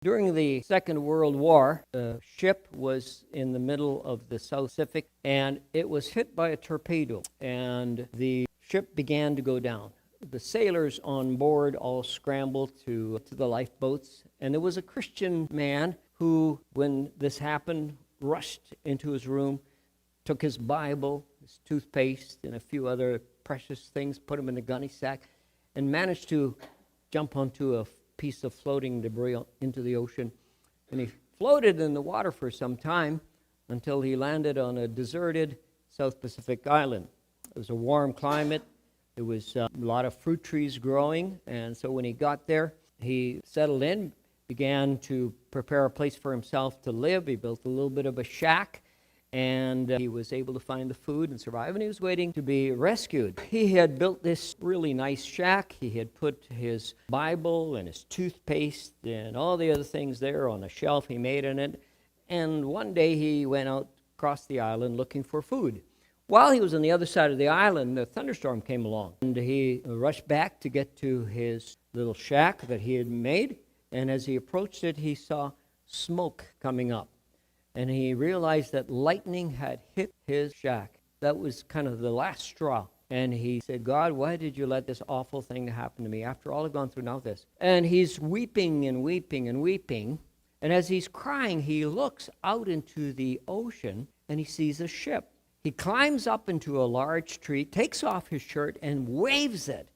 During the Second World War, the ship was in the middle of the South Pacific, and it was hit by a torpedo, and the ship began to go down. The sailors on board all scrambled to the lifeboats, and there was a Christian man who, when this happened, rushed into his room, took his Bible, his toothpaste, and a few other precious things, put them in a gunny sack, and managed to jump onto a piece of floating debris into the ocean. And he floated in the water for some time until he landed on a deserted South Pacific island. It was a warm climate. There was a lot of fruit trees growing, and so when he got there, he settled in, began to prepare a place for himself to live. He built a little bit of a shack, and he was able to find the food and survive, and he was waiting to be rescued. He had built this really nice shack. He had put his Bible and his toothpaste and all the other things there on a shelf he made in it, and one day he went out across the island looking for food. While he was on the other side of the island, a thunderstorm came along, and he rushed back to get to his little shack that he had made, and as he approached it, he saw smoke coming up. And he realized that lightning had hit his shack. That was kind of the last straw. And he said, God, why did you let this awful thing happen to me? After all I've gone through now this. And he's weeping and weeping and weeping. And as he's crying, he looks out into the ocean and he sees a ship. He climbs up into a large tree, takes off his shirt and waves it.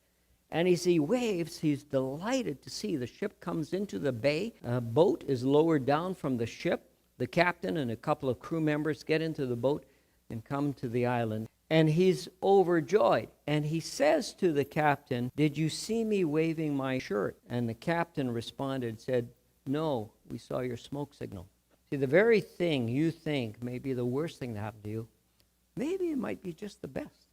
And as he waves, he's delighted to see the ship comes into the bay. A boat is lowered down from the ship. The captain and a couple of crew members get into the boat and come to the island. And he's overjoyed. And he says to the captain, did you see me waving my shirt? And the captain responded, said, no, we saw your smoke signal. See, the very thing you think may be the worst thing to happen to you, maybe it might be just the best.